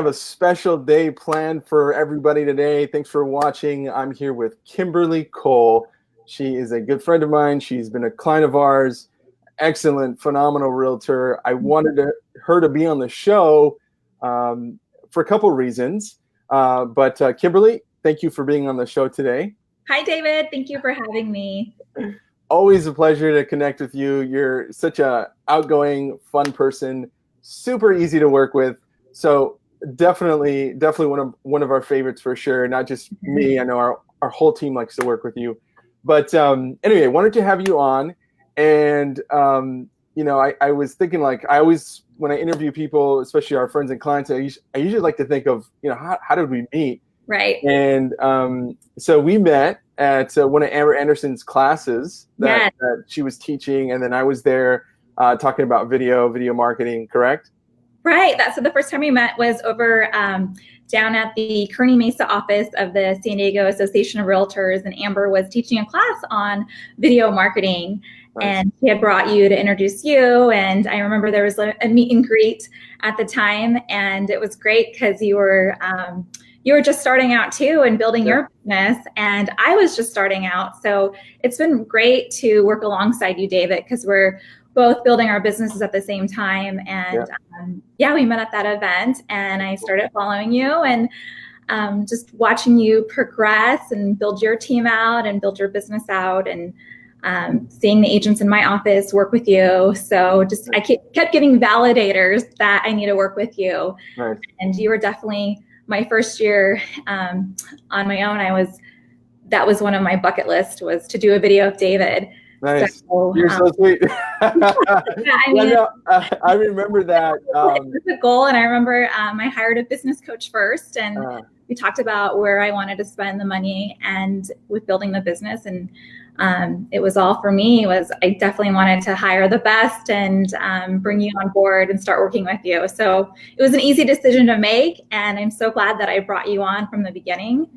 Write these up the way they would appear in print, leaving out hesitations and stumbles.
have a special day planned for everybody today. Thanks for watching. I'm here with Kimberly Cole. She is a good friend of mine. She's been a client of ours. Excellent, phenomenal realtor. I wanted her to be on the show for a couple reasons. But Kimberly, thank you for being on the show today. Hi, David. Thank you for having me. Always a pleasure to connect with you. You're such a outgoing, fun person, super easy to work with. So definitely one of our favorites for sure. Not just me. I know our whole team likes to work with you. But anyway, wanted to have you on. And I was thinking, like, I always, when I interview people, especially our friends and clients, I usually like to think of, how did we meet? Right. And so we met at one of Amber Anderson's classes that she was teaching, and then I was there talking about video marketing, correct? Right. So the first time we met was over down at the Kearney Mesa office of the San Diego Association of Realtors, and Amber was teaching a class on video marketing. Nice. And she had brought you to introduce you, and I remember there was a meet and greet at the time, and it was great because you were just starting out too and building your business, and I was just starting out. So it's been great to work alongside you, David, because we're both building our businesses at the same time. And we met at that event, and I started following you and just watching you progress and build your team out and build your business out, and seeing the agents in my office work with you. So I kept getting validators that I need to work with you. Right. And you were definitely my first year on my own. That was one of my bucket list, was to do a video of David. Nice. So, you're so sweet. I remember that. It was a goal, and I remember I hired a business coach first, and we talked about where I wanted to spend the money and with building the business. And it was all for me. I definitely wanted to hire the best and bring you on board and start working with you. So it was an easy decision to make, and I'm so glad that I brought you on from the beginning.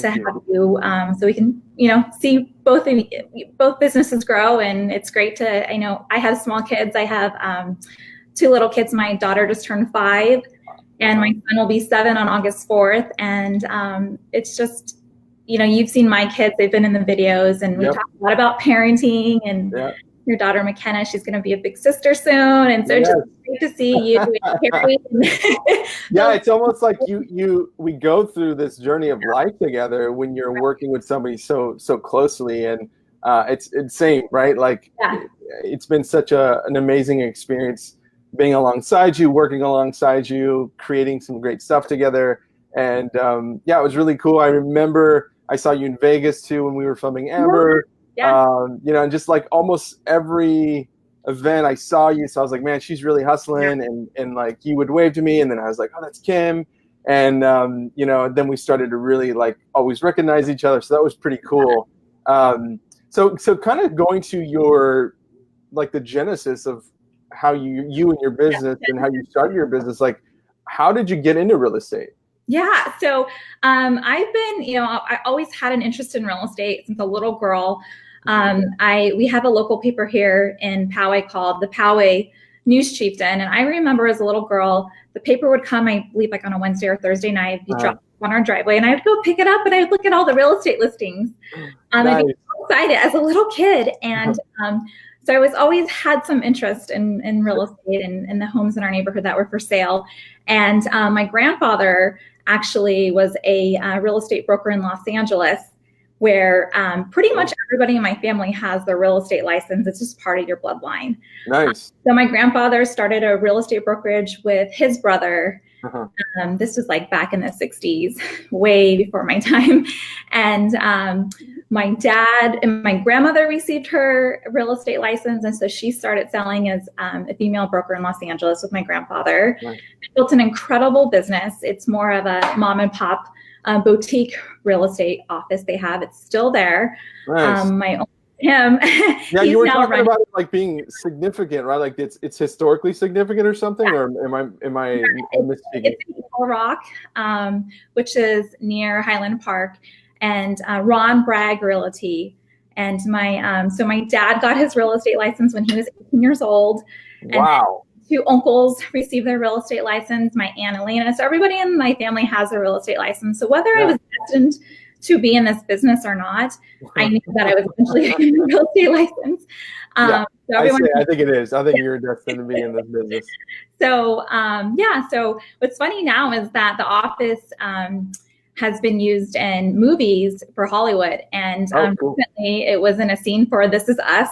Have you so we can see both businesses grow. And it's great to, I have small kids. I have 2 little kids. My daughter just turned 5, and my son will be 7 on August 4th. And it's just, you've seen my kids, they've been in the videos, and we talk a lot about parenting, and your daughter McKenna, she's going to be a big sister soon. And so it's just great to see you and Carrie. It's almost like we go through this journey of life together when you're working with somebody so closely. And it's insane, right? Like it's been such an amazing experience being alongside you, working alongside you, creating some great stuff together. And it was really cool. I remember I saw you in Vegas too when we were filming Amber. And just like almost every event I saw you, so I was like, man, she's really hustling. And like you would wave to me, and then I was like, oh, that's Kim. And then we started to really like always recognize each other. So that was pretty cool. So kind of going to your, like, the genesis of how you and your business and how you started your business, like, how did you get into real estate? Yeah. So I've been, I always had an interest in real estate since a little girl. We have a local paper here in Poway called the Poway News Chieftain. And I remember as a little girl, the paper would come, I believe, like on a Wednesday or Thursday night, be dropped on our driveway, and I'd go pick it up, and I'd look at all the real estate listings. I'd be so excited as a little kid. And so I always had some interest in real estate and the homes in our neighborhood that were for sale. And my grandfather actually was a real estate broker in Los Angeles, where pretty much everybody in my family has their real estate license. It's just part of your bloodline. Nice. So my grandfather started a real estate brokerage with his brother. This was like back in the 60s, way before my time. And my dad and my grandmother received her real estate license. And so she started selling as a female broker in Los Angeles with my grandfather. Nice. Built an incredible business. It's more of a mom and pop boutique real estate office they have. It's still there. Nice. Him. Yeah, you were talking about it like being significant, right? Like it's historically significant or something, or am I misspeaking? It's in Eagle Rock, which is near Highland Park, and Ron Bragg Realty. And my dad got his real estate license when he was 18 years old. Wow. 2 uncles received their real estate license, my Aunt Elena. So everybody in my family has a real estate license. So whether I was destined to be in this business or not, I knew that I was eventually getting a real estate license. So I think it is. I think you're destined to be in this business. So so what's funny now is that the office has been used in movies for Hollywood, and recently it was in a scene for This Is Us,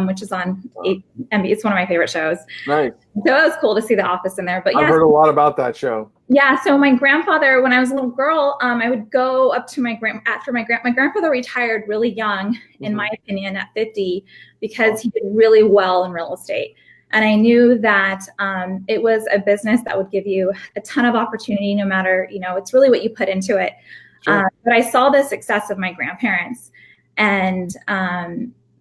which is on MB. It's one of my favorite shows. Nice. So it was cool to see The Office in there. But I've heard a lot about that show. Yeah. So my grandfather, when I was a little girl, I would go up to my grandfather retired really young, in my opinion, at 50, because he did really well in real estate. And I knew that it was a business that would give you a ton of opportunity, no matter, it's really what you put into it. Sure. But I saw the success of my grandparents, and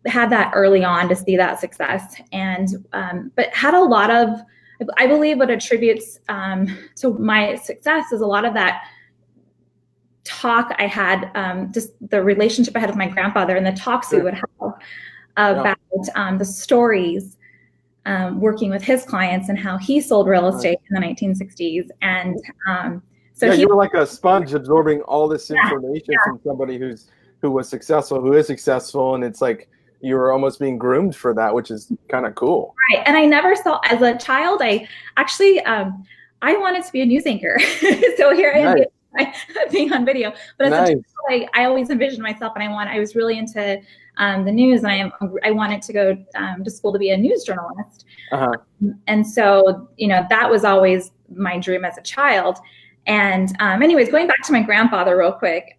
had that early on to see that success. And but had a lot of, I believe what attributes to my success is a lot of that talk I had, just the relationship I had with my grandfather, and the talks we would have about the stories, working with his clients and how he sold real estate in the 1960s. And so you were like a sponge absorbing all this information from somebody who was successful, who is successful, and it's like you were almost being groomed for that, which is kind of cool. Right. And I never saw, as a child, I actually, I wanted to be a news anchor. So here I am being on video. But as a child, I always envisioned myself, and I was really into the news, and I wanted to go to school to be a news journalist. And so, that was always my dream as a child. And anyways, going back to my grandfather real quick.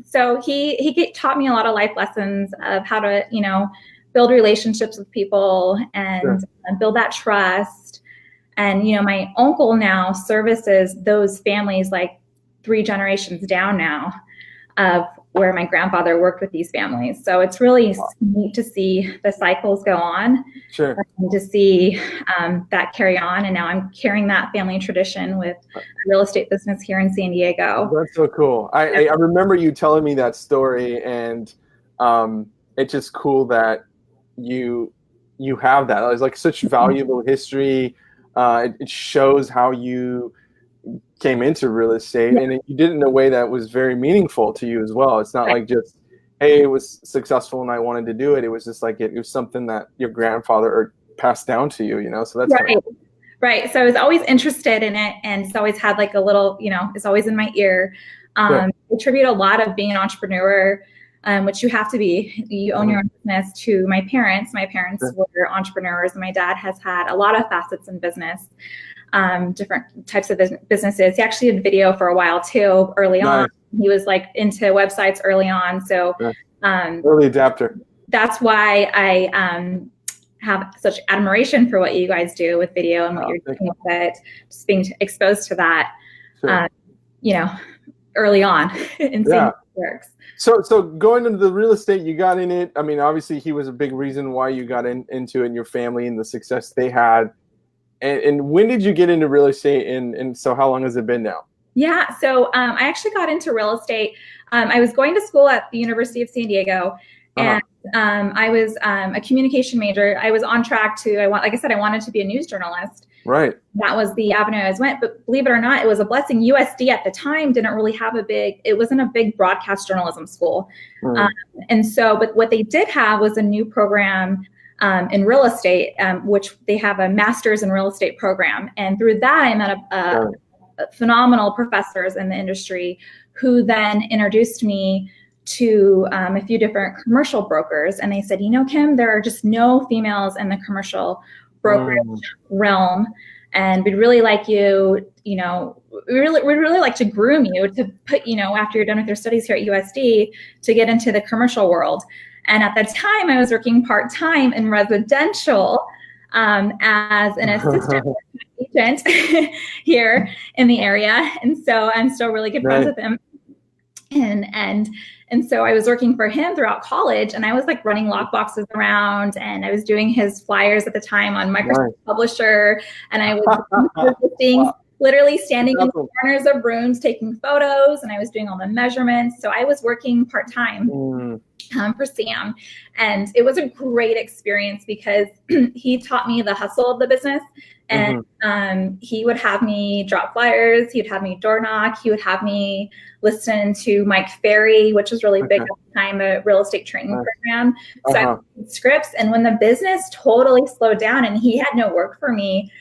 So he taught me a lot of life lessons of how to, build relationships with people and build that trust. And, my uncle now services those families like 3 generations down now, of where my grandfather worked with these families. So it's really neat to see the cycles go on, and to see that carry on. And now I'm carrying that family tradition with a real estate business here in San Diego. That's so cool. I remember you telling me that story, and it's just cool that you have that. It's like such valuable history. It shows how you came into real estate, and you did it in a way that was very meaningful to you as well. It's not like just, hey, it was successful and I wanted to do it. It was just like it was something that your grandfather passed down to you, So that's cool. Right. So I was always interested in it, and it's always had like a little, it's always in my ear. I attribute a lot of being an entrepreneur, which you have to be. You own your own business, to my parents. My parents were entrepreneurs, and my dad has had a lot of facets in business. Different types of businesses. He actually did video for a while too, early on. He was like into websites early on. So early adapter. That's why I have such admiration for what you guys do with video and what you're doing with it, just being exposed to that, early on and seeing how it works. So going into the real estate, you got in it. I mean, obviously he was a big reason why you got into it, and your family and the success they had. And when did you get into real estate, and so how long has it been now? Yeah, so I actually got into real estate. I was going to school at the University of San Diego, and I was a communication major. I was on track to, like I said, I wanted to be a news journalist. Right. That was the avenue I went, but believe it or not, it was a blessing. USD at the time didn't really have it wasn't a big broadcast journalism school. And so, but what they did have was a new program in real estate, which they have a master's in real estate program. And through that, I met phenomenal professors in the industry, who then introduced me to a few different commercial brokers. And they said, Kim, there are just no females in the commercial brokerage realm. And we'd really like you, we'd really like to groom you to put, after you're done with your studies here at USD, to get into the commercial world. And at the time, I was working part-time in residential as an assistant agent here in the area. And so I'm still really good friends with him. And so I was working for him throughout college, and I was like running lockboxes around, and I was doing his flyers at the time on Microsoft Publisher, and I was listings, literally standing in corners of rooms taking photos, and I was doing all the measurements. So I was working part-time for Sam, and it was a great experience because he taught me the hustle of the business, And he would have me drop flyers. He would have me door knock. He would have me listen to Mike Ferry, which was really big at the time, a real estate training program. So I would read scripts. And when the business totally slowed down and he had no work for me,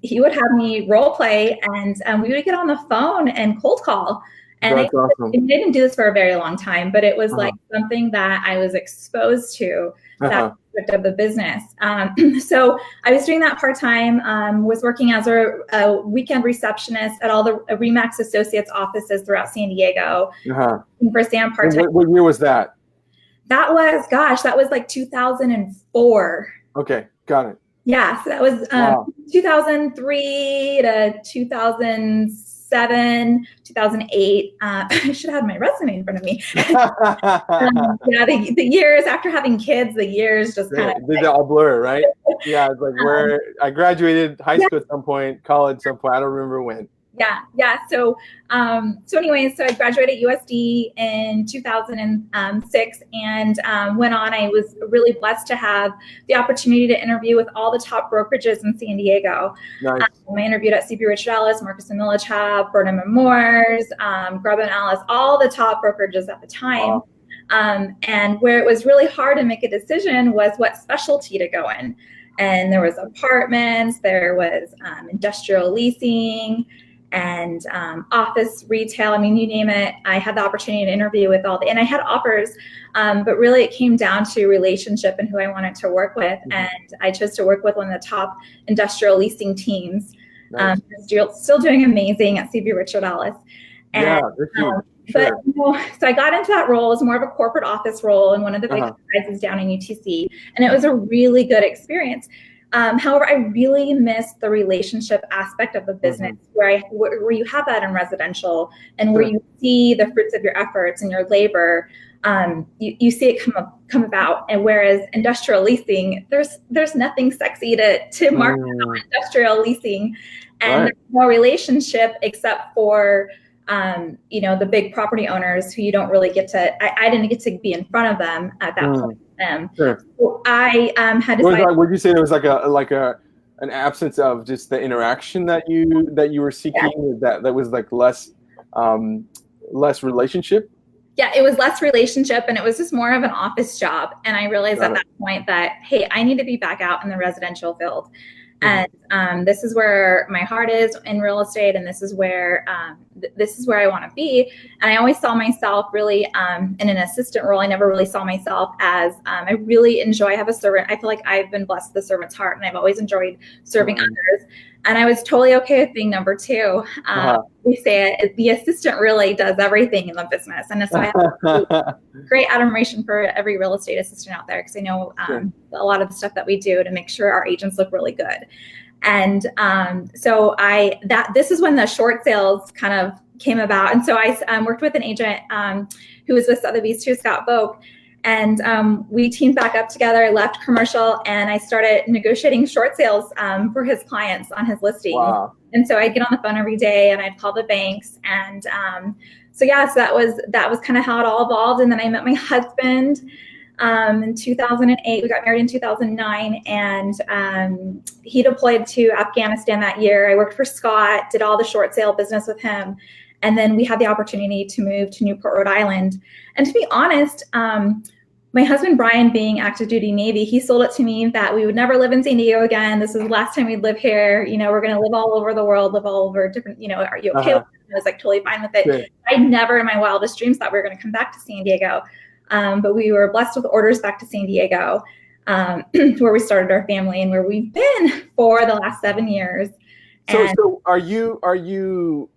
he would have me role play, and we would get on the phone and cold call. And I didn't do this for a very long time, but it was like something that I was exposed to, that aspect of the business. So I was doing that part-time, was working as a weekend receptionist at all the RE/MAX Associates offices throughout San Diego. For Sam part-time. What year was that? That was like 2004. Okay, got it. Yeah, so that was 2003 to 2007, 2008. I should have had my resume in front of me. The years after having kids, the years just kind of they all blur, right? Yeah, it's like where I graduated high school at some point, college at some point. I don't remember when. Yeah. So anyways, so I graduated USD in 2006 and went on. I was really blessed to have the opportunity to interview with all the top brokerages in San Diego. Nice. I interviewed at CB Richard Ellis, Marcus & Millichap, Burnham & Moores, Grubb & Ellis, all the top brokerages at the time. And where it was really hard to make a decision was what specialty to go in. And there was apartments, there was industrial leasing, and office retail. I mean, you name it. I had the opportunity to interview with and I had offers, but really it came down to relationship and who I wanted to work with. And I chose to work with one of the top industrial leasing teams. Nice. Still doing amazing at CB Richard Ellis. And, Sure. But so I got into that role as more of a corporate office role in one of the big enterprises down in UTC, and it was a really good experience. However, I really missed the relationship aspect of the business, where you have that in residential, and where you see the fruits of your efforts and your labor. You see it come about, and whereas industrial leasing, there's nothing sexy to market on industrial leasing, and there's no relationship except for the big property owners who you don't really get to. I didn't get to be in front of them at that point. Sure. So I had decided. Would you say there was like an absence of just the interaction that you were seeking? That was like less relationship. Yeah, it was less relationship, and it was just more of an office job. And I realized at that point that, hey, I need to be back out in the residential field. And this is where my heart is in real estate, and this is where I want to be. And I always saw myself really in an assistant role. I never really saw myself as I really enjoy. I have a servant. I feel like I've been blessed with the servant's heart, and I've always enjoyed serving others. And I was totally okay with being number two. We say the assistant really does everything in the business, and so I have great admiration for every real estate assistant out there, because I know a lot of the stuff that we do to make sure our agents look really good. And so this is when the short sales kind of came about, and so I worked with an agent who was with Sotheby's too, Scott Vogt. And we teamed back up together, left commercial, and I started negotiating short sales for his clients on his listing. Wow. And so I'd get on the phone every day, and I'd call the banks. And so that was kind of how it all evolved. And then I met my husband in 2008. We got married in 2009, and he deployed to Afghanistan that year. I worked for Scott, did all the short sale business with him. And then we had the opportunity to move to Newport, Rhode Island. And to be honest, my husband, Brian, being active duty Navy, he sold it to me that we would never live in San Diego again. This is the last time we'd live here. We're going to live all over the world, live all over different, are you okay with it? I was like totally fine with it. Sure. I never in my wildest dreams thought we were going to come back to San Diego. But we were blessed with orders back to San Diego, where we started our family and where we've been for the last 7 years. So are you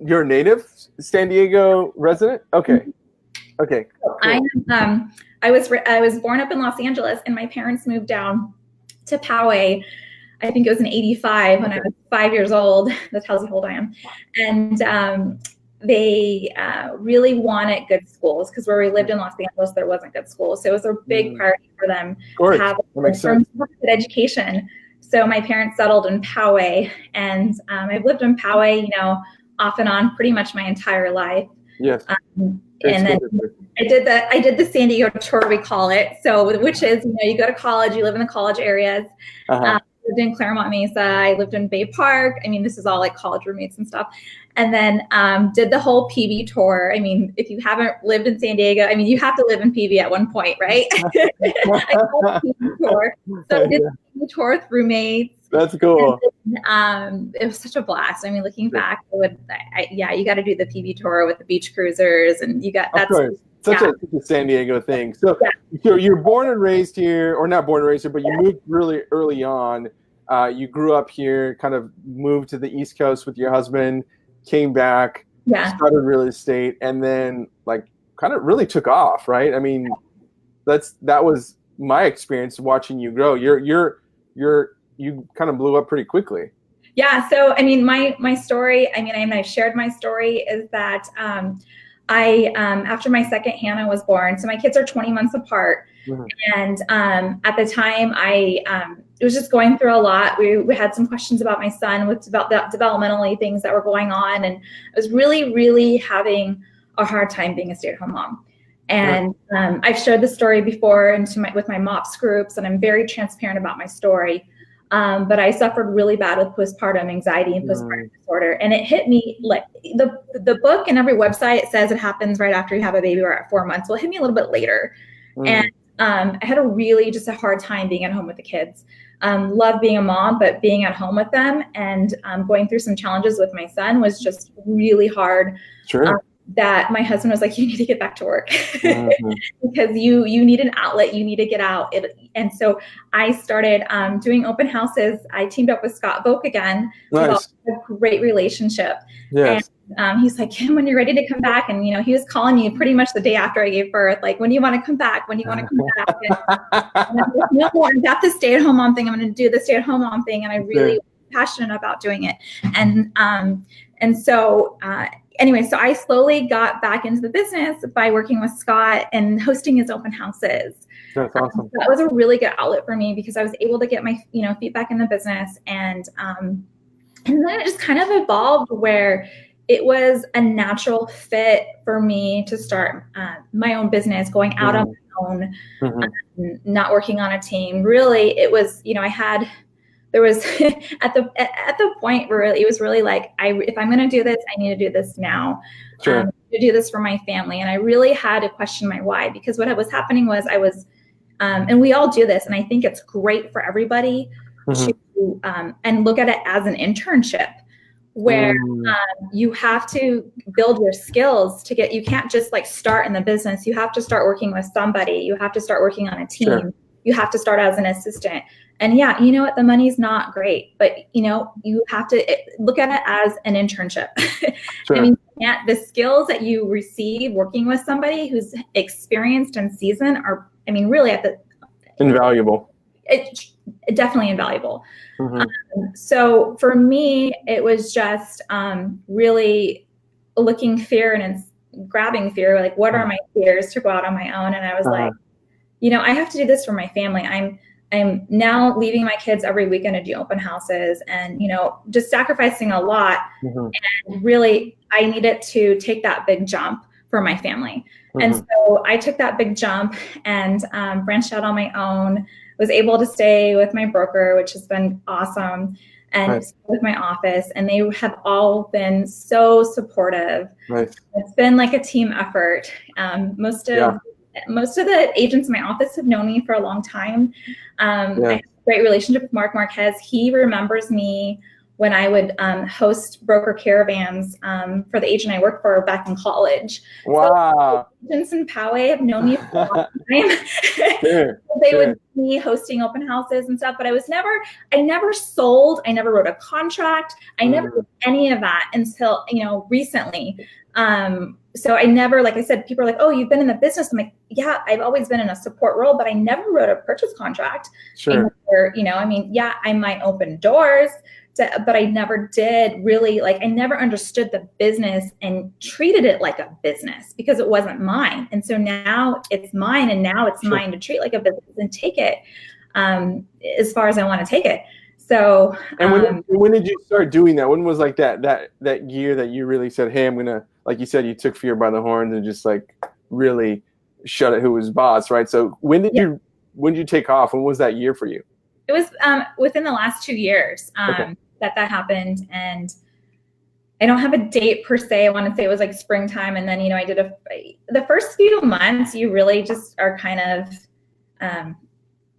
you're a native San Diego resident? Okay. Okay. Cool. I was born up in Los Angeles, and my parents moved down to Poway. I think it was in '85 when I was 5 years old. That tells you how old I am. And they really wanted good schools, because where we lived in Los Angeles, there wasn't good schools. So it was a big priority for them to have a education. So my parents settled in Poway, and I've lived in Poway, off and on pretty much my entire life. Yes. And then I did the San Diego tour, we call it. So, which is, you go to college, you live in the college areas. lived in Claremont Mesa. I lived in Bay Park. I mean, this is all like college roommates and stuff. And then did the whole PV tour. I mean, if you haven't lived in San Diego, I mean, you have to live in PV at one point, right? I did the PV tour. So I did the PV tour with roommates. That's cool. And, it was such a blast. I mean, looking back, you got to do the PV tour with the beach cruisers, and that's such a San Diego thing. So you're born and raised here, or not born and raised here, but you moved really early on. You grew up here, kind of moved to the East Coast with your husband, came back, started real estate, and then like kind of really took off, right? I mean, that was my experience watching you grow. You kind of blew up pretty quickly. Yeah. So, I mean, my story, I mean, I've shared my story is that, after my second Hannah was born, so my kids are 20 months apart. And, at the time I was just going through a lot. We had some questions about my son with developmentally things that were going on. And I was really, really having a hard time being a stay-at-home mom. And, I've shared the story before with my MOPS groups, and I'm very transparent about my story. But I suffered really bad with postpartum anxiety and postpartum disorder. And it hit me like the book and every website says it happens right after you have a baby or at 4 months. Well, it hit me a little bit later. And I had just a hard time being at home with the kids. Love being a mom, but being at home with them and going through some challenges with my son was just really hard. Sure. That my husband was like, you need to get back to work because you need an outlet. You need to get out. And so I started doing open houses. I teamed up with Scott Voke again. Nice. We have a great relationship. Yes. And he's like, Kim, when you're ready to come back. And, he was calling me pretty much the day after I gave birth. Like, when do you want to come back? When do you want to come back? And I'm like, no, I got the stay-at-home mom thing. I'm going to do the stay-at-home mom thing. And I really passionate about doing it. And so anyway, so I slowly got back into the business by working with Scott and hosting his open houses. That's awesome. That was a really good outlet for me because I was able to get my feet back in the business. And then it just kind of evolved where it was a natural fit for me to start my own business, going out on my own, not working on a team. Really, it was, there was at the point where it was really like, if I'm going to do this, I need to do this now. Sure. To do this for my family. And I really had to question my why, because what was happening was I was, and we all do this, and I think it's great for everybody to and look at it as an internship where you have to build your skills to get, you can't just like start in the business. You have to start working with somebody. You have to start working on a team. Sure. You have to start as an assistant. And yeah, you know what? The money's not great, but you have to look at it as an internship. Sure. I mean, the skills that you receive working with somebody who's experienced and seasoned are, I mean, really invaluable. It's definitely invaluable. So for me, it was just really looking fear and grabbing fear. Like, what are my fears to go out on my own? And I was like, I have to do this for my family. I'm now leaving my kids every weekend to do open houses and, just sacrificing a lot. And really, I needed to take that big jump for my family. And so I took that big jump and branched out on my own, was able to stay with my broker, which has been awesome, and with my office. And they have all been so supportive. It's been like a team effort. Most of the agents in my office have known me for a long time. I have a great relationship with Mark Marquez. He remembers me when I would host broker caravans for the agent I worked for back in college. Wow. So agents in Poway have known me for a long time. They would see me hosting open houses and stuff, but I never sold. I never wrote a contract. I never did any of that until, recently. So I never, like I said, people are like, oh, you've been in the business. I'm like, yeah, I've always been in a support role, but I never wrote a purchase contract. Sure. I might open doors, but I never did really, I never understood the business and treated it like a business because it wasn't mine. And so now it's mine, and now it's mine to treat like a business and take it as far as I want to take it. So, and when did you start doing that? When was like that year that you really said, hey, I'm going to, like you said, you took fear by the horns and just like really shut it who was boss, right? So when did you take off? When was that year for you? It was within the last 2 years Okay. that happened, and I don't have a date per se. I want to say it was like springtime, and then I did the first few months. You really just are kind of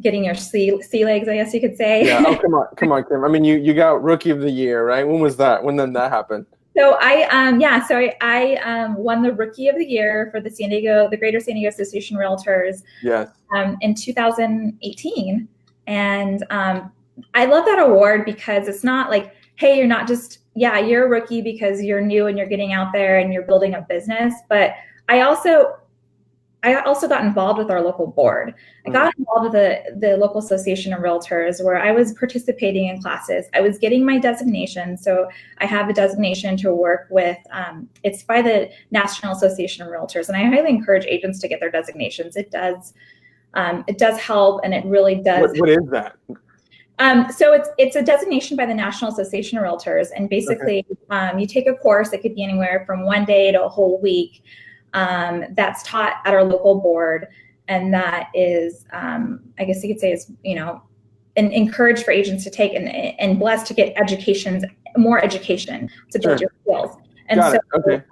getting your sea legs, I guess you could say. Yeah. Oh, come on, Kim. I mean, you got Rookie of the Year, right? When was that? When did that happen? So I won the Rookie of the Year for the Greater San Diego Association of Realtors. Yes. In 2018, and I love that award because it's not like, hey, you're not just, you're a rookie because you're new and you're getting out there and you're building a business. But I also got involved with our local board. I got involved with the local association of realtors, where I was participating in classes. I was getting my designation. So I have a designation to work with, it's by the National Association of Realtors. And I highly encourage agents to get their designations. It does help, and it really does. What is that? So it's a designation by the National Association of Realtors, and basically you take a course. It could be anywhere from 1 day to a whole week. That's taught at our local board, and that is, I guess you could say, is and encouraged for agents to take, and blessed to get more education to build your skills. And Got it. Okay.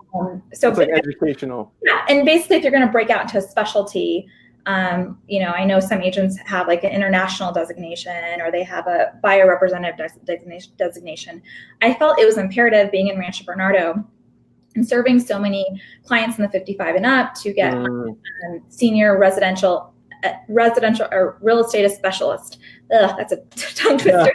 So it's like educational. Yeah, and basically, if you're going to break out into a specialty. I know some agents have like an international designation, or they have a buyer representative designation. I felt it was imperative, being in Rancho Bernardo and serving so many clients in the 55 and up, to get senior residential or real estate specialist. Ugh, that's a tongue twister.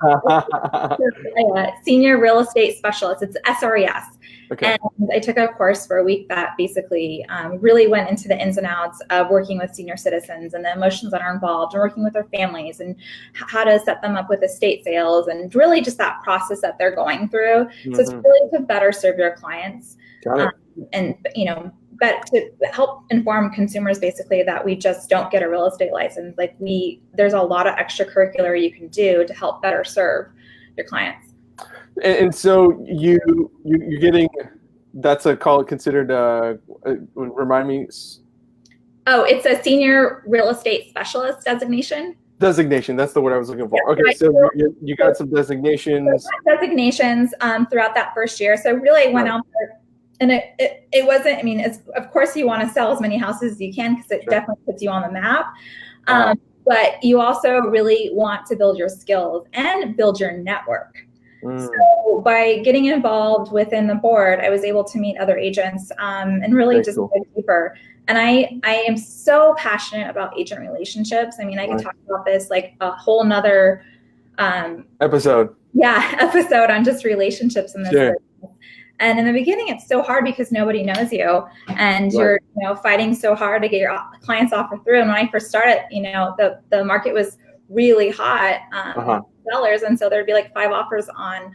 Senior real estate specialist. It's SRES. Okay. And I took a course for a week that basically really went into the ins and outs of working with senior citizens and the emotions that are involved, and working with their families, and how to set them up with estate sales, and really just that process that they're going through. So it's really to better serve your clients. Got it. And but to help inform consumers, basically, that we just don't get a real estate license. Like there's a lot of extracurricular you can do to help better serve your clients. And so you're getting, that's considered, remind me. Oh, it's a senior real estate specialist designation. Designation, that's the word I was looking for. Okay, so you got some designations. Designations throughout that first year. So really I went out there, and it wasn't, I mean, of course you want to sell as many houses as you can, because it definitely puts you on the map. But you also really want to build your skills and build your network. So by getting involved within the board, I was able to meet other agents and really just go deeper. And I am so passionate about agent relationships. I mean, I can talk about this like a whole nother episode. Yeah, episode on just relationships in this business. And in the beginning, it's so hard because nobody knows you, and you're fighting so hard to get your clients offer through. And when I first started, the market was really hot. Sellers, and so there'd be like 5 offers on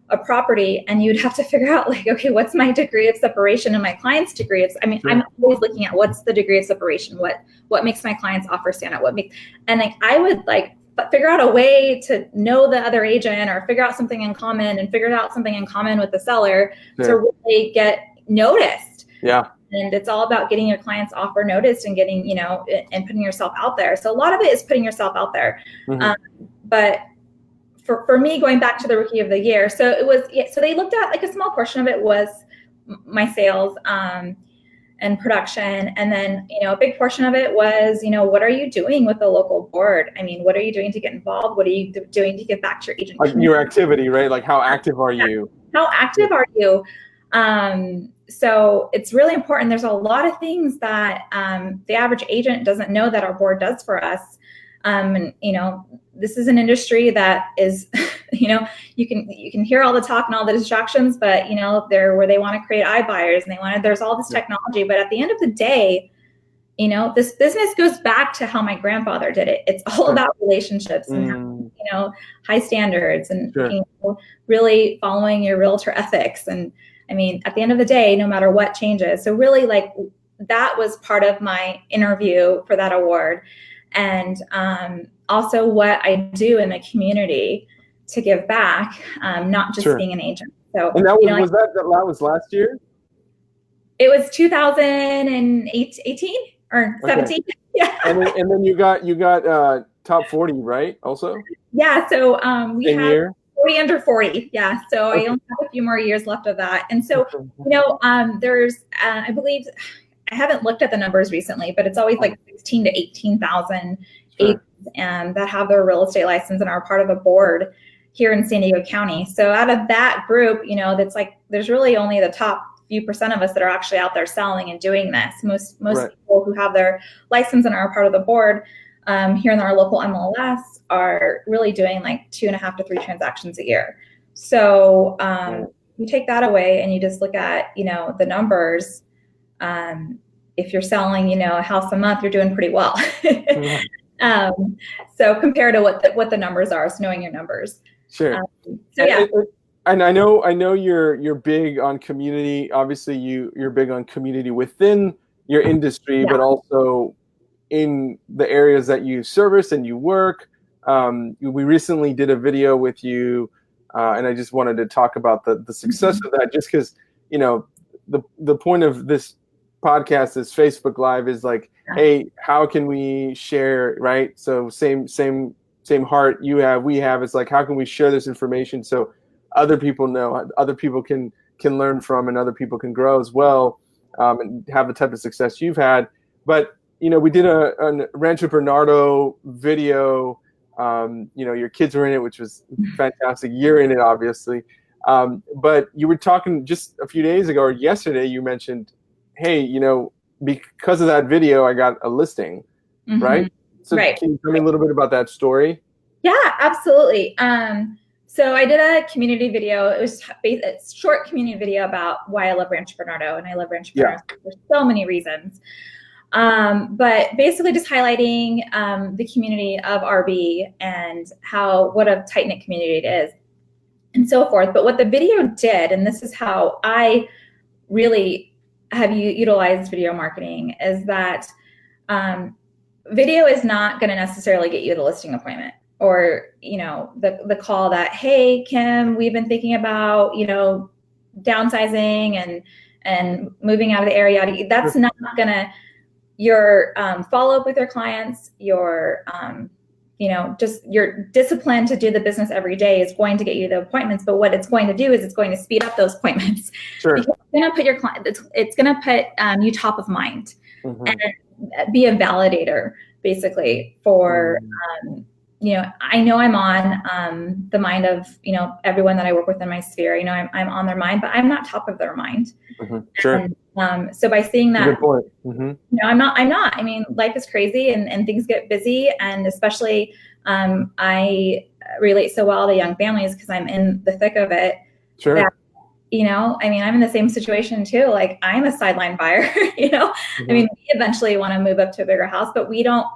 a property, and you'd have to figure out like, okay, what's my degree of separation and my client's degree of, I'm always looking at what's the degree of separation, what makes my client's offer stand out, and like I would like figure out a way to know the other agent, or figure out something in common, and figure out something in common with the seller to really get noticed. Yeah. And it's all about getting your client's offer noticed, and getting, and putting yourself out there. So a lot of it is putting yourself out there. But for me, going back to the Rookie of the Year, so it was, so they looked at like a small portion of it was my sales and production. And then, a big portion of it was, what are you doing with the local board? I mean, what are you doing to get involved? What are you doing to give back to your agent? Like your activity, right? Like how active are you? How active are you? So it's really important. There's a lot of things that the average agent doesn't know that our board does for us. And this is an industry that is, you can hear all the talk and all the distractions, but they're where they want to create iBuyers, and there's all this technology. But at the end of the day, this business goes back to how my grandfather did it. It's all about relationships and high standards, and really following your realtor ethics. And I mean, at the end of the day, no matter what changes. So really, like, that was part of my interview for that award. And also what I do in the community to give back, not just being an agent. So, and that was, that was last year? It was 2018 or 17. Yeah. And then you got top 40, right? Also. Yeah, so we Same have year? 40 under 40. Yeah, so Okay. I only have a few more years left of that. And so, there's, I believe, I haven't looked at the numbers recently, but it's always like 16 to 18,000 agents that have their real estate license and are part of the board here in San Diego County. So out of that group, that's like, there's really only the top few percent of us that are actually out there selling and doing this. Most Right. people who have their license and are part of the board here in our local MLS are really doing like 2.5 to 3 transactions a year. So you take that away and you just look at, the numbers. If you're selling, a house a month, you're doing pretty well. So compared to what the numbers are, so knowing your numbers. Sure. So yeah. And I know you're big on community. Obviously, you're big on community within your industry, but also in the areas that you service and you work. We recently did a video with you, and I just wanted to talk about the success of that, just because the point of this podcast, this Facebook Live, is like, hey, how can we share, right? So same heart you have, we have. It's like, how can we share this information so other people know, other people can learn from, and other people can grow as well, and have the type of success you've had. But we did a Rancho Bernardo video. Your kids were in it, which was fantastic. You're in it, obviously. But you were talking just a few days ago, or yesterday, you mentioned, hey, because of that video, I got a listing, right? So can you tell me a little bit about that story? Yeah, absolutely. So I did a community video. It was a short community video about why I love Rancho Bernardo, and I love Rancho Bernardo for so many reasons. But basically just highlighting the community of RB and what a tight-knit community it is and so forth. But what the video did, and this is how I really have utilized video marketing, is that video is not going to necessarily get you the listing appointment or, the call that, hey, Kim, we've been thinking about, downsizing and moving out of the area. That's not going to, your follow-up with your clients, your, just your discipline to do the business every day is going to get you the appointments. But what it's going to do is it's going to speed up those appointments. Sure. Because it's going to put your client, it's going to put you top of mind and be a validator, basically, for, I know I'm on the mind of, everyone that I work with in my sphere. I'm on their mind, but I'm not top of their mind. Sure. And, so by seeing that, good point. I'm not. I mean, life is crazy and things get busy, and especially I relate so well to young families because I'm in the thick of it. Sure. That, I'm in the same situation too. Like, I'm a sideline buyer. I mean, we eventually want to move up to a bigger house, but we don't.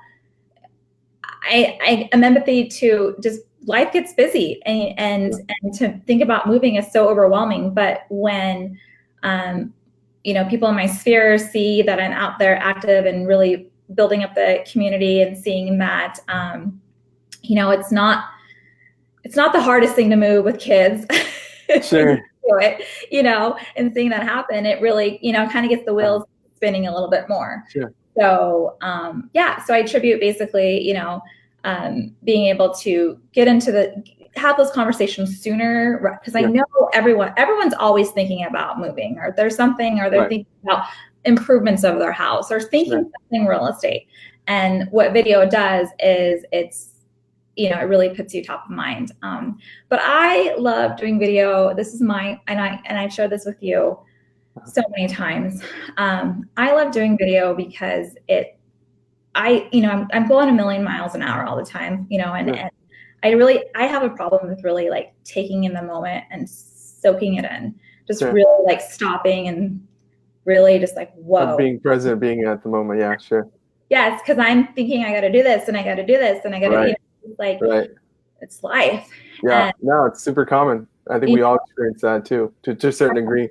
I am empathy to just life gets busy, and to think about moving is so overwhelming. But when people in my sphere see that I'm out there active and really building up the community and seeing that, it's not the hardest thing to move with kids. Sure. Do it, and seeing that happen, it really, kind of gets the wheels spinning a little bit more. Sure. So, so I attribute basically, being able to get into have those conversations sooner, because I know everyone's always thinking about moving, or there's something, or they're thinking about improvements of their house, or thinking something real estate. And what video does is it really puts you top of mind. But I love doing video. This is and I've shared this with you so many times. I love doing video because I'm going a million miles an hour all the time, and I have a problem with really like taking in the moment and soaking it in, just really like stopping and really just like, whoa. Being present, being at the moment. Yeah, sure. Yes, because I'm thinking I got to do this and I got to do this and I got to, it's life. Yeah, no, it's super common. I think we all experience that too, to a certain degree.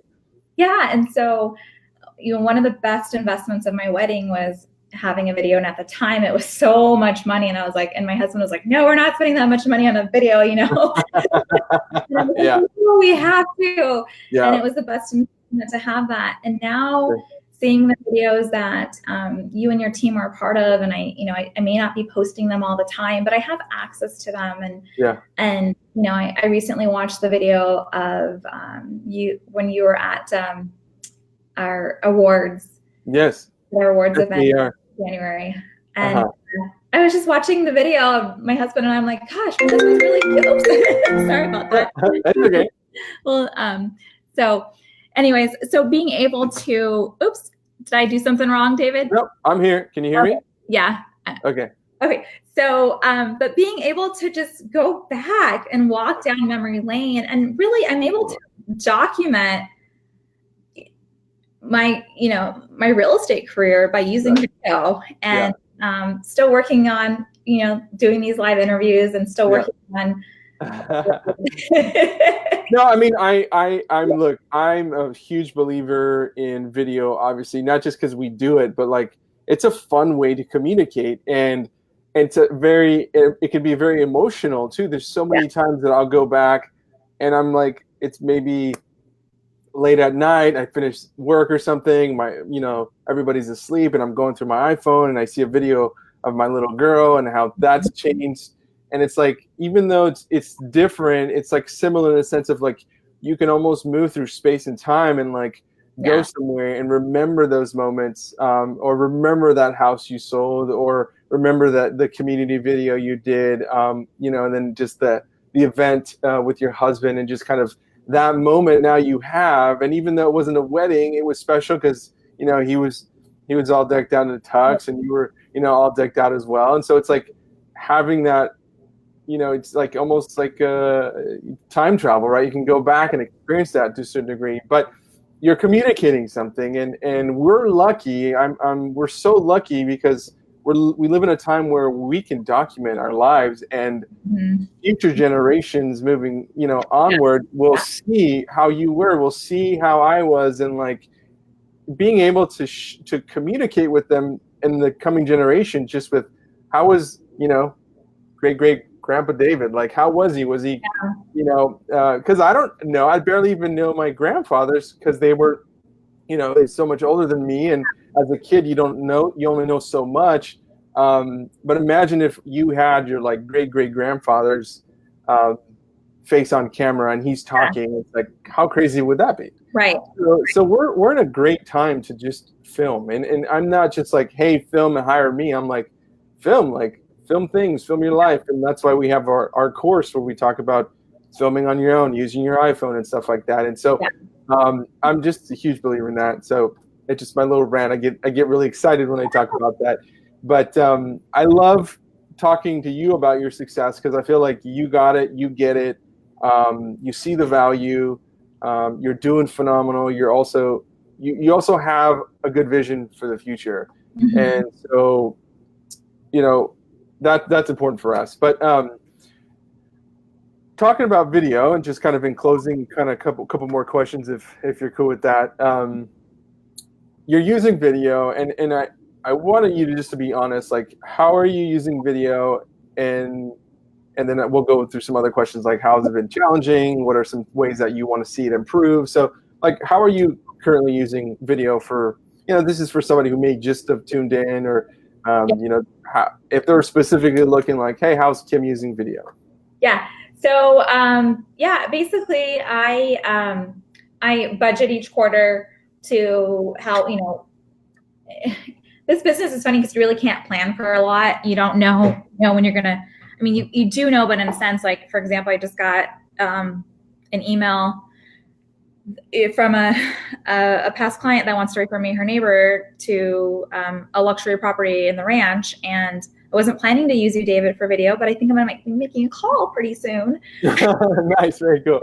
Yeah, and so, one of the best investments of my wedding was having a video, and at the time it was so much money, and I was like, and my husband was like, no, we're not spending that much money on a video, we have to. And it was the best investment to have that. And now seeing the videos that you and your team are a part of, and I may not be posting them all the time, but I have access to them. And I recently watched the video of you when you were at our awards. Yes. Our awards event in January, and I was just watching the video of my husband, and I'm like, gosh, well, this was really cute. Sorry about that. That's okay. Well, so anyways, so being able to, oops, did I do something wrong, David? Nope, I'm here. Can you hear me? Yeah. Okay. Okay. So, but being able to just go back and walk down memory lane, and really I'm able to document my real estate career by using video, and still working on, doing these live interviews, and still working on. No, I mean, I'm a huge believer in video, obviously, not just because we do it, but like, it's a fun way to communicate, and it can be very emotional too. There's so many times that I'll go back and I'm like, it's maybe late at night, I finished work or something, everybody's asleep, and I'm going through my iPhone and I see a video of my little girl and how that's changed. And it's like, even though it's different, it's like similar in the sense of like, you can almost move through space and time and like go somewhere and remember those moments, or remember that house you sold, or remember that the community video you did, and then just the event with your husband, and just kind of that moment now you have. And even though it wasn't a wedding, it was special because, he was all decked out in a tux, and you were, all decked out as well. And so it's like having that, it's like almost like time travel, right? You can go back and experience that to a certain degree, but you're communicating something, and we're lucky. We're so lucky because we live in a time where we can document our lives, and future generations moving, onward will see how you were, will see how I was, and like being able to communicate with them in the coming generation, just with how was, great Grandpa David, like how was he? Was he, because I don't know, I barely even know my grandfathers, because they were, they're so much older than me, and as a kid you only know so much. But imagine if you had your like great grandfather's face on camera, and he's talking. It's like, how crazy would that be? Right. So we're in a great time to just film, and I'm not just like, hey, film and hire me. I'm like, film things, film your life. And that's why we have our course where we talk about filming on your own, using your iPhone and stuff like that. And so I'm just a huge believer in that. So it's just my little rant. I get really excited when I talk about that. But I love talking to you about your success, because I feel like you got it, you get it, you see the value, you're doing phenomenal. You also have a good vision for the future. And so, that's important for us. But talking about video, and just kind of in closing, kind of couple more questions, if you're cool with that. You're using video, and I wanted you to be honest, like, how are you using video? And then we'll go through some other questions, like how has it been challenging? What are some ways that you want to see it improve? So like, how are you currently using video for, this is for somebody who may just have tuned in, or if they're specifically looking like, hey, how's Kim using video? Yeah. So basically I budget each quarter to how, this business is funny because you really can't plan for a lot. You don't know, when you're gonna, you do know, but in a sense, like, for example, I just got an email from a past client that wants to refer me her neighbor to a luxury property in the ranch. And I wasn't planning to use you, David, for video, but I think I'm gonna be making a call pretty soon. Nice, very cool.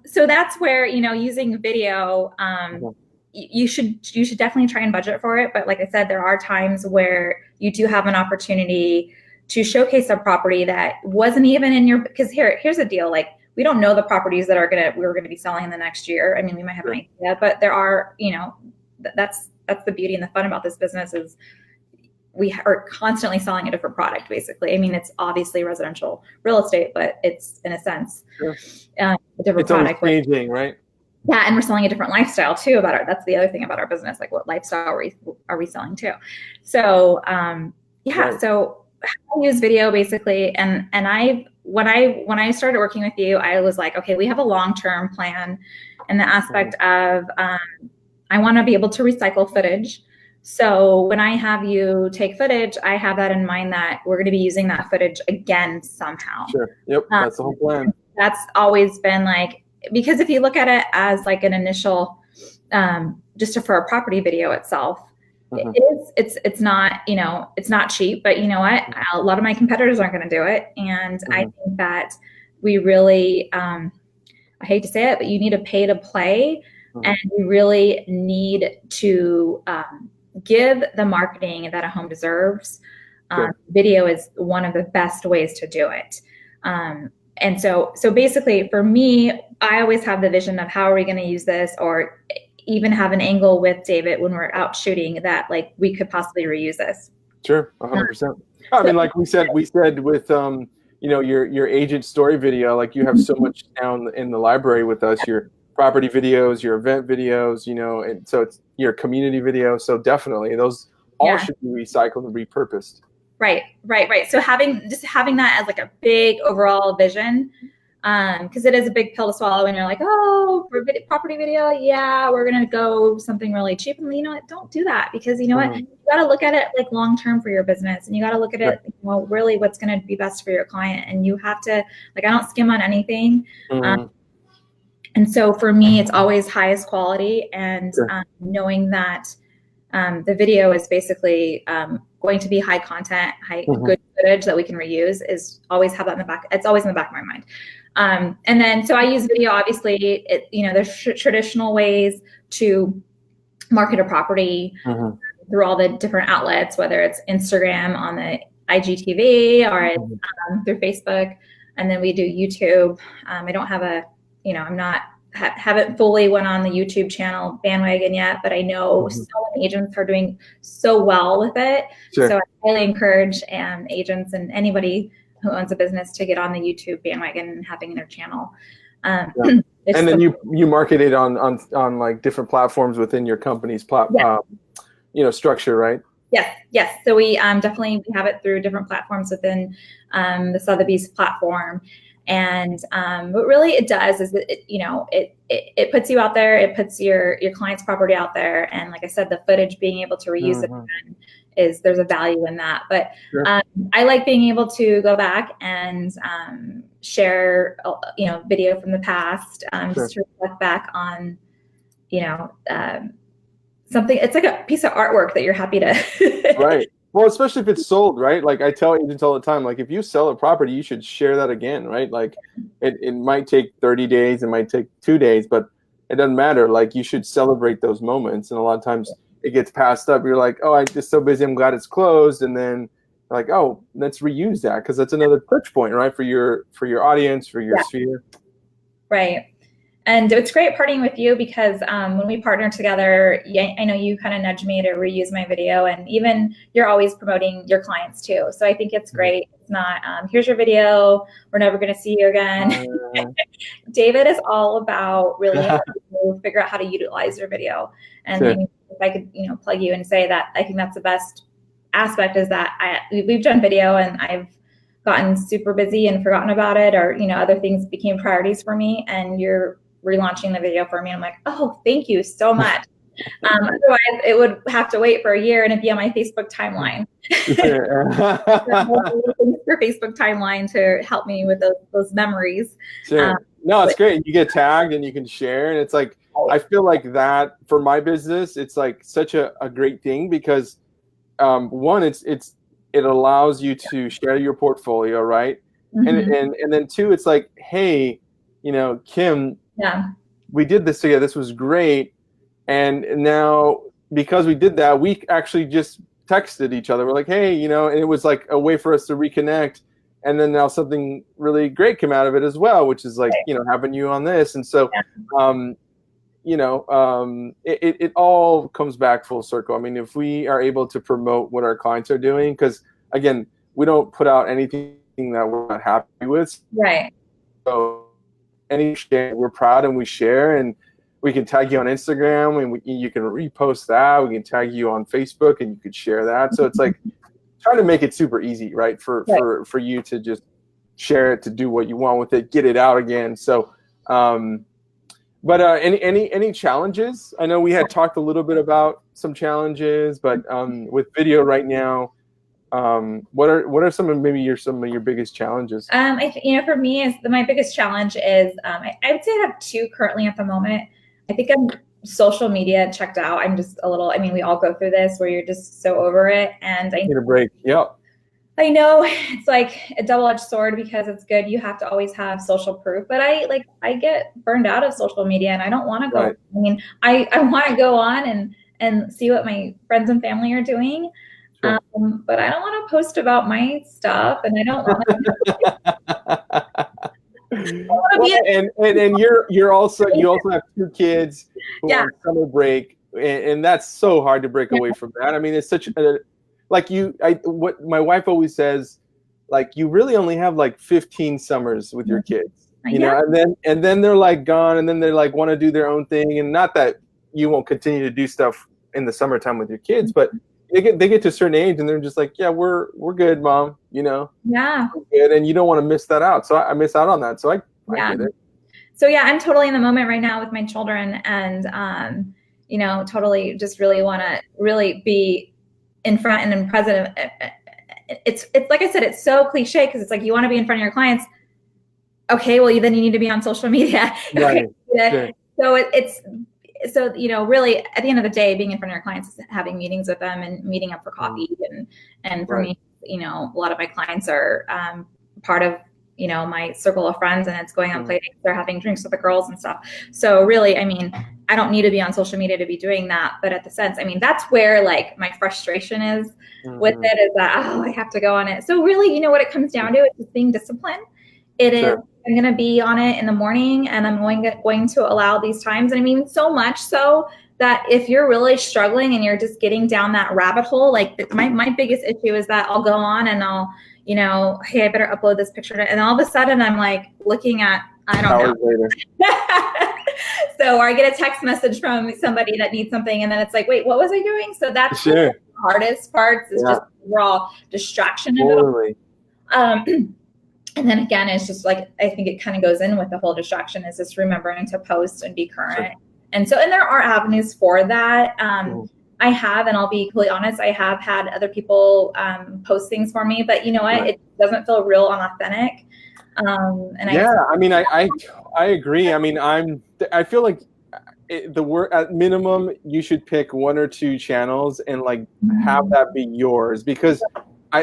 So that's where, using video, you should definitely try and budget for it. But like I said, there are times where you do have an opportunity to showcase a property that wasn't even in your, because here's the deal. Like, we don't know the properties that we're going to be selling in the next year. We might have an idea, but there are, that's the beauty and the fun about this business is we are constantly selling a different product, basically. It's obviously residential real estate, but it's in a sense, a different product. It's changing, right? Yeah, and we're selling a different lifestyle too about our. That's the other thing about our business. Like, what lifestyle are we selling too? So yeah, right. So I use video basically, and when I started working with you, I was like, okay, we have a long-term plan, and the aspect of I want to be able to recycle footage. So when I have you take footage, I have that in mind that we're going to be using that footage again somehow. Sure. Yep. That's the whole plan. That's always been like, because if you look at it as like an initial, just for a property video itself, it's not, it's not cheap, but you know what? A lot of my competitors aren't going to do it. And I think that we really, I hate to say it, but you need to pay to play, and you really need to give the marketing that a home deserves. Video is one of the best ways to do it. And so basically for me, I always have the vision of how are we going to use this, or even have an angle with David when we're out shooting that like we could possibly reuse this. Sure, 100%. I mean, like we said with your agent story video, like you have so much down in the library with us, your property videos, your event videos, and so it's your community video. So definitely those all should be recycled and repurposed. Right. So having that as like a big overall vision, because it is a big pill to swallow, and you're like, oh, for property video, yeah, we're gonna go something really cheap, and you know what? Don't do that, because you know what? You got to look at it like long term for your business, and you got to look at it, really what's gonna be best for your client, and you have to I don't skim on anything. And so for me, it's always highest quality, and knowing that the video is basically going to be high content, good footage that we can reuse, is always have that in the back. It's always in the back of my mind. And then, so I use video, obviously, there's traditional ways to market a property through all the different outlets, whether it's Instagram on the IGTV or it's through Facebook. And then we do YouTube. I don't have haven't fully went on the YouTube channel bandwagon yet, but I know so many agents are doing so well with it. So I highly encourage agents and anybody who owns a business to get on the YouTube bandwagon and having their channel. And then you market it on like different platforms within your company's structure, right? Yes. So we definitely have it through different platforms within the Sotheby's platform. And what really it does is it puts you out there, it puts your client's property out there, and like I said, the footage, being able to reuse it again, there's a value in that. But I like being able to go back and share video from the past, just to reflect back on something. It's like a piece of artwork that you're happy to right. Well, especially if it's sold, right? Like I tell agents all the time, like if you sell a property, you should share that again, right? Like it might take 30 days, it might take 2 days, but it doesn't matter. Like you should celebrate those moments. And a lot of times it gets passed up. You're like, oh, I'm just so busy, I'm glad it's closed. And then like, oh, let's reuse that, because that's another touch point, right? For your audience, for your sphere. Right. And it's great partying with you, because when we partner together, I know you kind of nudge me to reuse my video, and even you're always promoting your clients too. So I think it's great. It's not, here's your video, we're never going to see you again. David is all about really helping you figure out how to utilize your video. And maybe if I could, plug you and say that I think that's the best aspect, is that we've done video and I've gotten super busy and forgotten about it, or, other things became priorities for me, and you're relaunching the video for me. I'm like, oh, thank you so much. Otherwise, it would have to wait for a year and it'd be on my Facebook timeline. For Facebook timeline to help me with those memories. No, it's great. You get tagged and you can share, and it's like, I feel like that for my business, it's like such a great thing, because one, it allows you to share your portfolio, right? And then two, it's like, hey, Kim, we did this together. This was great. And now, because we did that, we actually just texted each other. We're like, hey, and it was like a way for us to reconnect. And then now something really great came out of it as well, which is like, having you on this. And so, it all comes back full circle. I mean, if we are able to promote what our clients are doing, because again, we don't put out anything that we're not happy with. Right. So we're proud and we share, and we can tag you on Instagram, and you can repost that. We can tag you on Facebook, and you could share that. So it's like trying to make it super easy, right? For you to just share it, to do what you want with it, get it out again. So, but any challenges? I know we had talked a little bit about some challenges, but with video right now, what are some of your biggest challenges? For me, my biggest challenge is I would say I have two currently at the moment. I think I'm social media checked out. I'm just a little. I mean, we all go through this where you're just so over it, and I need a break. Yep. I know it's like a double-edged sword because it's good. You have to always have social proof, but I get burned out of social media, and I don't want to go. Right. I mean, I want to go on and see what my friends and family are doing. Sure. But I don't want to post about my stuff, and I don't want to. And you also have two kids who are on summer break, and that's so hard to break away from that. I mean, it's such a what my wife always says, like, you really only have like 15 summers with your kids, you know, and then they're like gone, and then they're like want to do their own thing, and not that you won't continue to do stuff in the summertime with your kids, but they get to a certain age and they're just like, yeah, we're good, Mom, you know. Yeah. We're good, and you don't want to miss that out. So I miss out on that. So I get it. So yeah, I'm totally in the moment right now with my children, and totally just really want to really be in front and in present. It's like I said, it's so cliche because it's like you want to be in front of your clients. Okay, well then you need to be on social media. Right. Sure. So really at the end of the day, being in front of your clients is having meetings with them and meeting up for coffee. And for me, a lot of my clients are part of, my circle of friends, and it's going on play dates, they're having drinks with the girls and stuff. So really, I mean, I don't need to be on social media to be doing that. But at the sense, I mean, that's where like my frustration is with it, is that, I have to go on it. So really, what it comes down to is just being disciplined. It is, I'm going to be on it in the morning, and I'm going to allow these times. And I mean, so much so that if you're really struggling and you're just getting down that rabbit hole, like my biggest issue is that I'll go on and I'll, hey, I better upload this picture. And all of a sudden I'm like looking at, I don't know. So, or I get a text message from somebody that needs something, and then it's like, wait, what was I doing? So that's the hardest part, is just raw distraction. Totally. And then again, it's just like, I think it kind of goes in with the whole distraction, is just remembering to post and be current. Sure. And there are avenues for that. I have, and I'll be completely honest, I have had other people post things for me, but you know what? It doesn't feel real and authentic. I agree. I mean, I feel like at minimum, you should pick one or two channels and like have that be yours, because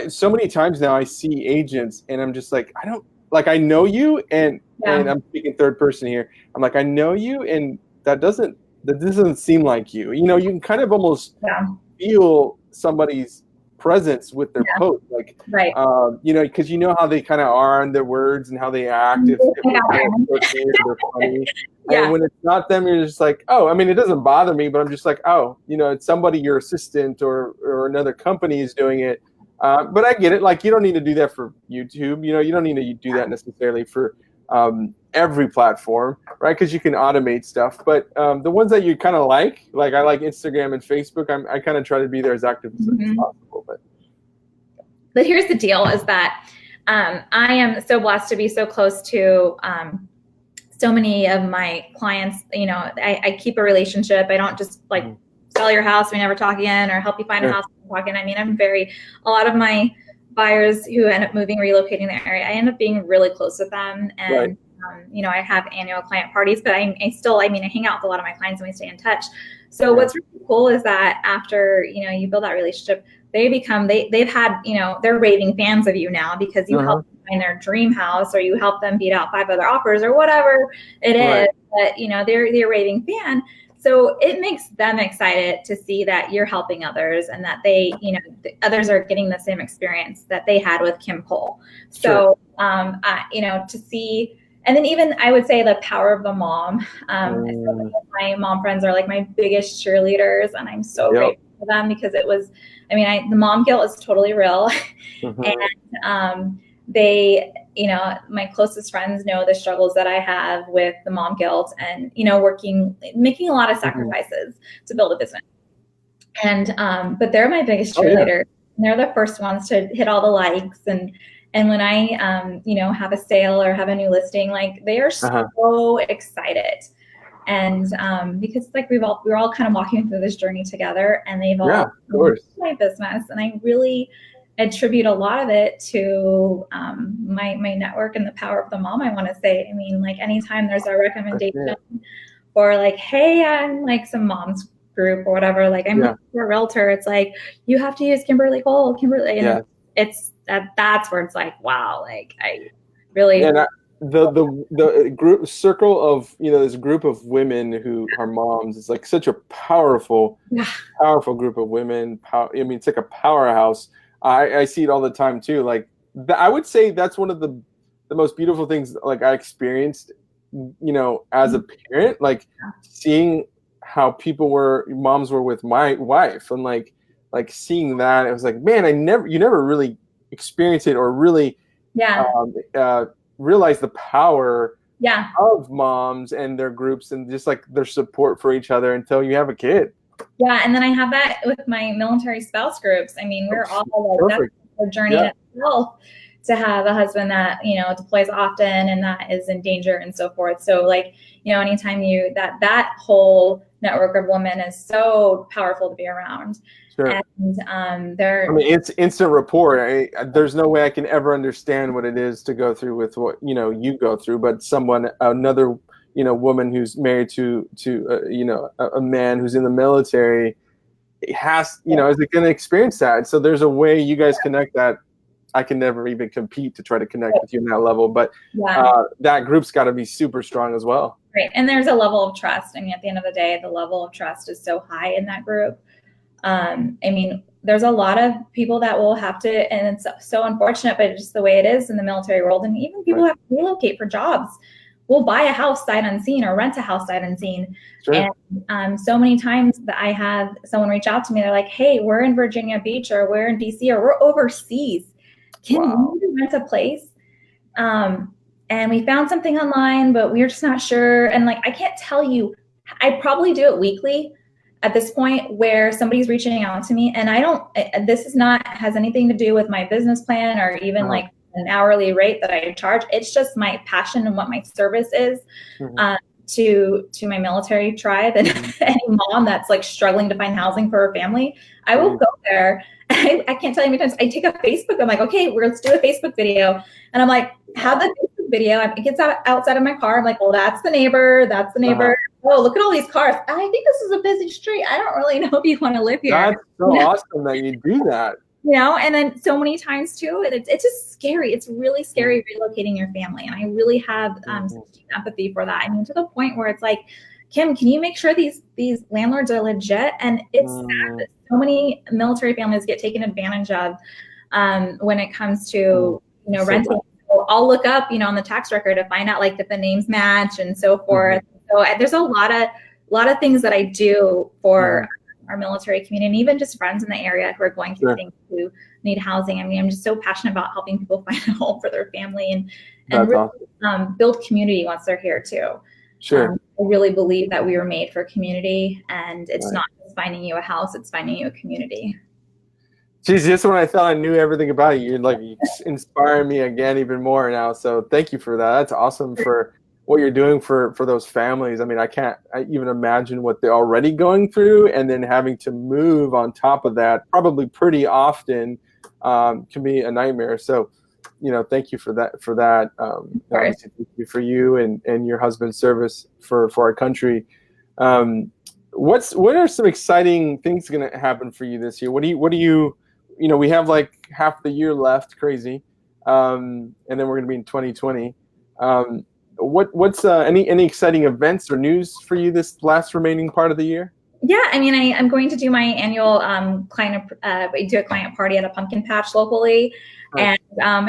so many times now I see agents and I'm just like, I know you, and I'm speaking third person here. I'm like, I know you, and that doesn't seem like you. You can kind of almost feel somebody's presence with their post, like, because how they kind of are on their words and how they act. If they're funny. And when it's not them, you're just like, oh, I mean, it doesn't bother me, but I'm just like, oh, it's somebody, your assistant or another company is doing it. But I get it. Like, you don't need to do that for YouTube. You don't need to do that necessarily for every platform, right? Because you can automate stuff. But the ones that you kind of like I like Instagram and Facebook. I kind of try to be there as active as possible. But here's the deal: is that I am so blessed to be so close to so many of my clients. I keep a relationship. I don't just like sell your house, we never talk again, or help you find a house, talking. I mean, a lot of my buyers who end up moving, relocating the area, I end up being really close with them. And, I have annual client parties, but I hang out with a lot of my clients and we stay in touch. So what's really cool is that after, you build that relationship, they've had, they're raving fans of you now, because you help them find their dream house, or you help them beat out 5 other offers, or whatever it is. But, they're a raving fan. So it makes them excited to see that you're helping others, and that they, others are getting the same experience that they had with Kim Cole. So, to see, and then even I would say the power of the mom. My mom friends are like my biggest cheerleaders, and I'm so grateful for them, because it was, the mom guilt is totally real. And my closest friends know the struggles that I have with the mom guilt and, making a lot of sacrifices to build a business. And, but they're my biggest cheerleaders. And they're the first ones to hit all the likes. And when I, have a sale or have a new listing, like they are so excited. And because like we're all kind of walking through this journey together, and they've all my business, and I really attribute a lot of it to my network and the power of the mom. I want to say, I mean, like anytime there's a recommendation or like, hey, I'm like some mom's group or whatever, like I'm a realtor, it's like you have to use Kimberly Cole, and it's that's where it's like, wow, like I really. The group circle of this group of women who are moms is like such a powerful group of women. I mean, it's like a powerhouse. I see it all the time too. Like I would say that's one of the most beautiful things like I experienced, as a parent, like seeing how moms were with my wife, and like seeing that, it was like, man, you never really experience it or really realize the power of moms and their groups and just like their support for each other until you have a kid. Yeah, and then I have that with my military spouse groups. I mean, we're all like, that's a journey in itself to have a husband that, deploys often and that is in danger and so forth. So like, anytime that whole network of women is so powerful to be around. Sure. And it's instant rapport. There's no way I can ever understand what it is to go through with what you go through, but another woman who's married to a man who's in the military has is going to experience that. So there's a way you guys connect that I can never even compete to try to connect with you on that level. But that group's got to be super strong as well. Right, and there's a level of trust. I mean, at the end of the day, the level of trust is so high in that group. I mean, there's a lot of people that will have to, and it's so unfortunate, but it's just the way it is in the military world. And even people have to relocate for jobs. We'll buy a house sight unseen or rent a house sight unseen. Sure. And so many times that I have someone reach out to me, they're like, hey, we're in Virginia Beach or we're in DC or we're overseas. Can we rent a place? And we found something online, but we're just not sure. And like, I can't tell you, I probably do it weekly at this point where somebody's reaching out to me, and this has anything to do with my business plan or even like an hourly rate that I charge. It's just my passion and what my service is to my military tribe and any mom that's like struggling to find housing for her family. I will go there. I can't tell you how many times I take a Facebook. I'm like, okay, let's do a Facebook video. And I'm like, have the Facebook video. It gets outside of my car. I'm like, well, that's the neighbor. That's the neighbor. Oh, look at all these cars. I think this is a busy street. I don't really know if you want to live here. That's so awesome that you do that. And then so many times too, it's just scary. It's really scary relocating your family. And I really have empathy for that. I mean, to the point where it's like, Kim, can you make sure these landlords are legit? And it's sad that so many military families get taken advantage of when it comes to, renting. So I'll look up, on the tax record to find out like if the names match and so forth. So there's a lot of things that I do for our military community, and even just friends in the area who are going through things, who need housing. I mean, I'm just so passionate about helping people find a home for their family and really, build community once they're here too. Sure. I really believe that we were made for community, and it's not just finding you a house, it's finding you a community. Geez, just when I thought I knew everything about you, you inspire me again even more now. So thank you for that. That's awesome for what you're doing for those families. I mean, I even imagine what they're already going through, and then having to move on top of that, probably pretty often, can be a nightmare. So, thank you for that. Obviously, thank you for you and your husband's service for our country. What are some exciting things going to happen for you this year? What do you we have like half the year left, crazy. And then we're going to be in 2020. What's any exciting events or news for you this last remaining part of the year? Yeah, I mean, I'm going to do my annual client party at a pumpkin patch locally. And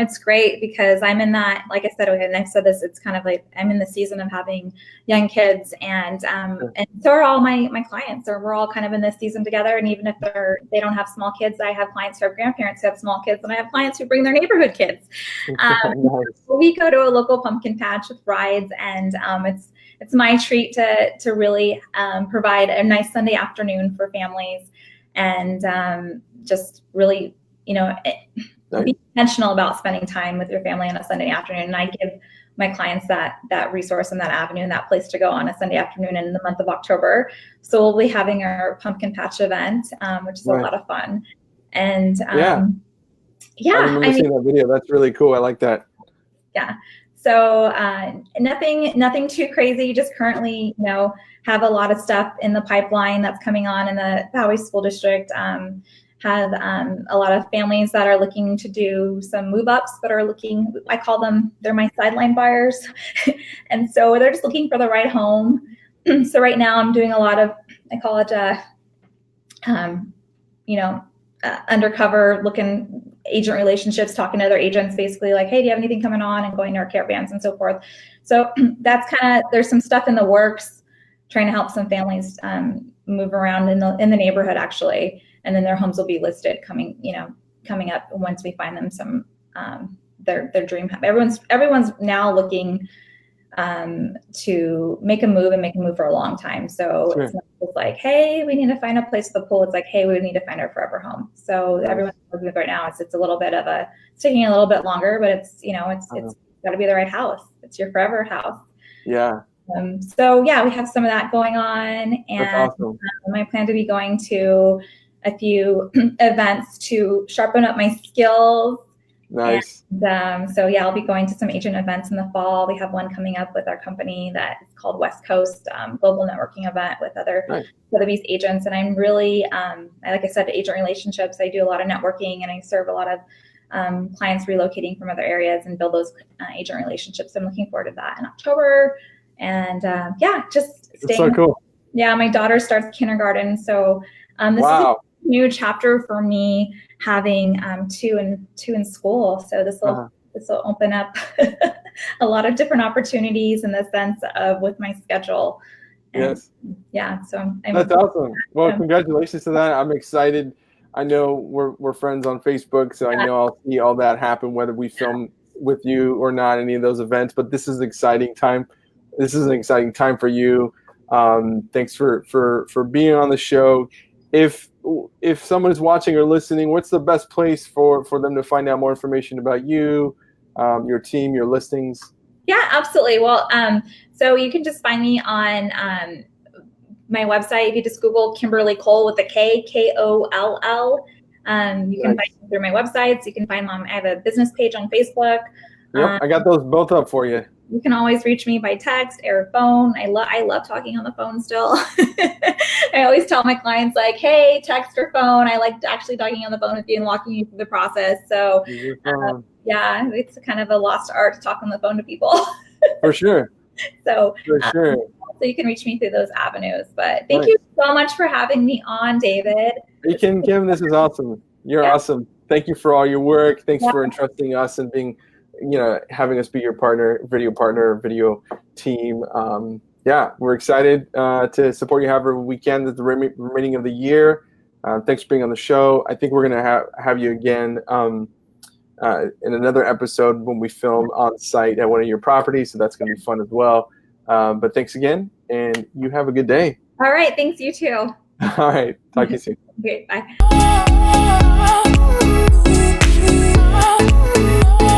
it's great because I'm in that, like I said, and I've said this, it's kind of like I'm in the season of having young kids, and so are all my clients, or we're all kind of in this season together. And even if they don't have small kids, I have clients who have grandparents who have small kids, and I have clients who bring their neighborhood kids. We go to a local pumpkin patch with rides, and it's my treat to really provide a nice Sunday afternoon for families, and just really, be intentional about spending time with your family on a Sunday afternoon. And I give my clients that resource and that avenue and that place to go on a Sunday afternoon in the month of October. So we'll be having our pumpkin patch event, which is a lot of fun. And I remember seeing that video. That's really cool. I like that. Yeah. So nothing too crazy. Just currently, have a lot of stuff in the pipeline that's coming on in the Poway School District. Have a lot of families that are looking to do some move-ups, but are looking, I call them, they're my sideline buyers. And so they're just looking for the right home. So right now I'm doing a lot of, I call it, undercover looking agent relationships, talking to other agents, basically like, hey, do you have anything coming on, and going to our caravans and so forth. So that's kind of, there's some stuff in the works, trying to help some families move around in the neighborhood, actually. And then their homes will be listed coming up once we find them some their dream home. Everyone's now looking to make a move for a long time. So It's not just like, hey, we need to find a place for the pool. It's like, hey, we need to find our forever home. So everyone's moving right now. It's a little bit of it's taking a little bit longer, but it's got to be the right house. It's your forever house. Yeah. So we have some of that going on, and that's awesome. I plan to be going to a few events to sharpen up my skills. Nice. And, I'll be going to some agent events in the fall. We have one coming up with our company that is called West Coast Global Networking Event with other Sotheby's agents. And I'm really, like I said, agent relationships. I do a lot of networking, and I serve a lot of clients relocating from other areas and build those agent relationships. I'm looking forward to that in October. And just staying. So cool. Yeah, my daughter starts kindergarten, so this is a new chapter for me, having two in school. So this will open up a lot of different opportunities in the sense of with my schedule. And, so that's awesome. Well, congratulations to that. I'm excited. I know we're friends on Facebook, so I know I'll see all that happen, whether we film with you or not, any of those events. But this is an exciting time. This is an exciting time for you. Thanks for being on the show. If someone is watching or listening, what's the best place for them to find out more information about you, your team, your listings? Yeah, absolutely. Well, so you can just find me on my website. If you just Google Kimberly Koll with a K, Koll. You can find me through my websites. You can find I have a business page on Facebook. Yep, I got those both up for you. You can always reach me by text or phone. I love talking on the phone still. I always tell my clients, like, hey, text or phone. I like actually talking on the phone with you and walking you through the process. So it's kind of a lost art to talk on the phone to people. For sure. So you can reach me through those avenues. But thank you so much for having me on, David. Hey, Kim, this is awesome. You're awesome. Thank you for all your work. Thanks for entrusting us and being, having us be your video team. We're excited to support you however we can at the remaining of the year. Thanks for being on the show. I think we're going to have you again in another episode when we film on site at one of your properties. So that's going to be fun as well. But thanks again, and you have a good day. All right. Thanks, you too. All right. Talk to you soon. Okay, bye.